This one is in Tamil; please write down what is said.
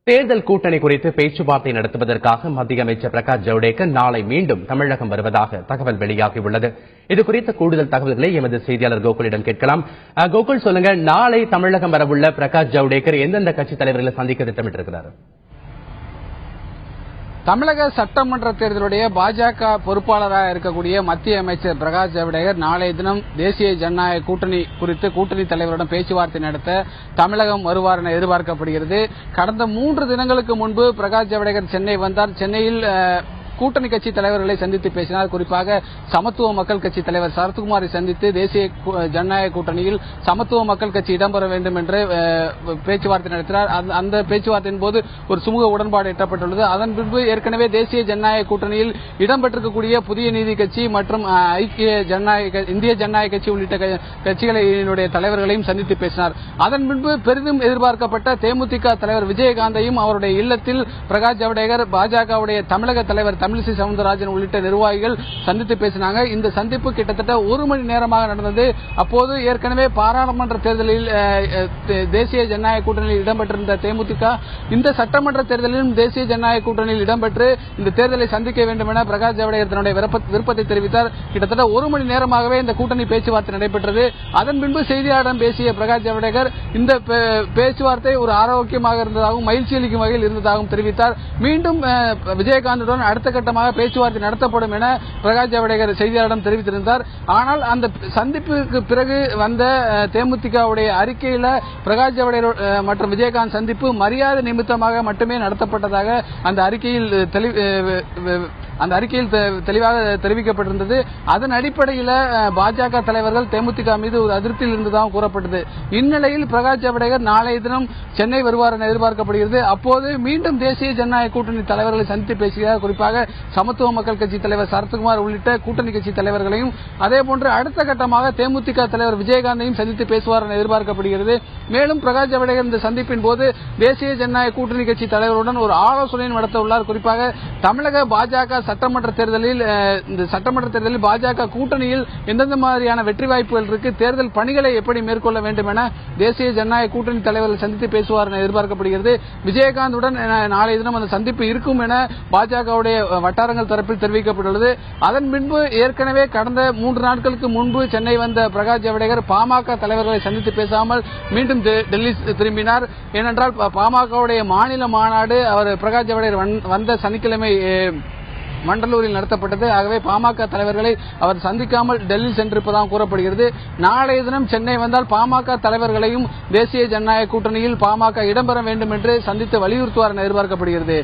தேர்தல் கூட்டணி குறித்து பேச்சுவார்த்தை நடத்துவதற்காக மத்திய அமைச்சர் பிரகாஷ் ஜவடேகர் நாளை மீண்டும் தமிழகம் வருவதாக தகவல் வெளியாகியுள்ளது. இதுகுறித்த கூடுதல் தகவல்களை எமது செய்தியாளர் கோகுலிடம் கேட்கலாம். கோகுல், சொல்லுங்க, நாளை தமிழகம் வரவுள்ள பிரகாஷ் ஜவடேகர் எந்தெந்த கட்சித் தலைவர்களை சந்திக்க திட்டமிட்டிருக்கிறார்? தமிழக சட்டமன்ற தேர்தலுடைய பாஜக பொறுப்பாளராக இருக்கக்கூடிய மத்திய அமைச்சர் பிரகாஷ் ஜவடேகர் நாளைய தினம் தேசிய ஜனநாயக கூட்டணி குறித்து கூட்டணி தலைவருடன் பேச்சுவார்த்தை நடத்த தமிழகம் வருவார் என எதிர்பார்க்கப்படுகிறது. கடந்த 3 தினங்களுக்கு முன்பு பிரகாஷ் ஜவடேகர் சென்னை வந்தார். சென்னையில் கூட்டணி கட்சி தலைவர்களை சந்தித்து பேசினார். குறிப்பாக சமத்துவ மக்கள் கட்சி தலைவர் சரத்குமாரை சந்தித்து தேசிய ஜனநாயக கூட்டணியில் சமத்துவ மக்கள் கட்சி இடம்பெற வேண்டும் என்று பேச்சுவார்த்தை நடத்தினார். அந்த பேச்சுவார்த்தையின் போது ஒரு சுமூக உடன்பாடு எட்டப்பட்டுள்ளது. அதன் பின்பு ஏற்கனவே தேசிய ஜனநாயக கூட்டணியில் இடம்பெற்றிருக்கக்கூடிய புதிய நீதி கட்சி மற்றும் இந்திய ஜனநாயக கட்சி உள்ளிட்ட கட்சிகளினுடைய தலைவர்களையும் சந்தித்து பேசினார். அதன் பின்பு பெரிதும் எதிர்பார்க்கப்பட்ட தேமுதிக தலைவர் விஜயகாந்தையும் அவருடைய இல்லத்தில் பிரகாஷ் ஜவடேகர் பாஜகவுடைய தமிழக தலைவர் தமிழிசை சவுந்தரராஜன் உள்ளிட்ட நிர்வாகிகள் சந்தித்து பேசினாங்க. இந்த சந்திப்பு கிட்டத்தட்ட 1 மணி நேரமாக நடந்தது. அப்போது ஏற்கனவே பாராளுமன்ற தேர்தலில் தேசிய ஜனநாயக கூட்டணியில் இடம்பெற்றிருந்த தேமுதிக இந்த சட்டமன்ற தேர்தலிலும் தேசிய ஜனநாயக கூட்டணியில் இடம்பெற்று இந்த தேர்தலை சந்திக்க வேண்டும் என பிரகாஷ் ஜவடேகர் தன்னுடைய விருப்பத்தை தெரிவித்தார். கிட்டத்தட்ட 1 மணி நேரமாகவே இந்த கூட்டணி பேச்சுவார்த்தை நடைபெற்றது. அதன் பின்பு செய்தியாளரிடம் பேசிய பிரகாஷ் ஜவடேகர் இந்த பேச்சுவார்த்தை ஒரு ஆரோக்கியமாக இருந்ததாகவும் மகிழ்ச்சி அளிக்கும் வகையில் இருந்ததாகவும் தெரிவித்தார். மீண்டும் விஜயகாந்துடன் அடுத்த கட்டமாக பேச்சுவார்த்தை நடத்தப்படும் என பிரகாஷ் ஜவடேகர் செய்தியாளரிடம் தெரிவித்திருந்தார். ஆனால் அந்த சந்திப்புக்கு பிறகு வந்த தேமுதிகவுடைய அறிக்கையில் பிரகாஷ் ஜவடேகர் மற்றும் விஜயகாந்த் சந்திப்பு மரியாதை நிமித்தமாக மட்டுமே நடத்தப்பட்டதாக அந்த அறிக்கையில் தெளிவாக தெரிவிக்கப்பட்டிருந்தது. அதன் அடிப்படையில் பாஜக தலைவர்கள் தேமுதிக மீது ஒரு அதிருப்தியில் இருந்ததாக கூறப்பட்டது. இந்நிலையில் பிரகாஷ் ஜவடேகர் நாளைய தினம் சென்னை வருவார் என எதிர்பார்க்கப்படுகிறது. அப்போது மீண்டும் தேசிய ஜனநாயக கூட்டணி தலைவர்களை சந்தித்து பேசுகிறார். குறிப்பாக சமத்துவ மக்கள் கட்சி தலைவர் சரத்குமார் உள்ளிட்ட கூட்டணி கட்சி தலைவர்களையும் அதேபோன்று அடுத்த கட்டமாக தேமுதிக தலைவர் விஜயகாந்தையும் சந்தித்து பேசுவார் என எதிர்பார்க்கப்படுகிறது. மேலும் பிரகாஷ் ஜவடேகர் இந்த சந்திப்பின் போது தேசிய ஜனநாயக கூட்டணி கட்சி தலைவருடன் ஒரு ஆலோசனை நடத்த உள்ளார். குறிப்பாக தமிழக பாஜக சட்டமன்ற தேர்தலில் பாஜக கூட்டணியில் எந்தெந்த மாதிரியான வெற்றி வாய்ப்புகள் இருக்கு, தேர்தல் பணிகளை எப்படி மேற்கொள்ள வேண்டும் என தேசிய ஜனநாயக கூட்டணி தலைவர்கள் சந்தித்து பேசுவார் என எதிர்பார்க்கப்படுகிறது. விஜயகாந்துடன் நாளைய தினம் அந்த சந்திப்பு இருக்கும் என பாஜகவுடைய வட்டாரங்கள் தரப்பில் தெரிவிக்கப்பட்டுள்ளது. அதன் பின்பு ஏற்கனவே கடந்த 3 நாட்களுக்கு முன்பு சென்னை வந்த பிரகாஷ் ஜவடேகர் பாமக தலைவர்களை சந்தித்து பேசாமல் மீண்டும் டெல்லி திரும்பினார். ஏனென்றால் பாமகவுடைய மாநில மாநாடு அவர் பிரகாஷ் ஜவடேகர் வந்த சனிக்கிழமை மண்டலூரில் நடத்தப்பட்டது. ஆகவே பாமக தலைவர்களை அவர் சந்திக்காமல் டெல்லி சென்றிருப்பதாக கூறப்படுகிறது. நாளைய தினம் சென்னை வந்தால் பாமக தலைவர்களையும் தேசிய ஜனநாயக கூட்டணியில் பாமக இடம்பெற வேண்டும் என்று சந்தித்து வலியுறுத்துவார் என எதிர்பார்க்கப்படுகிறது.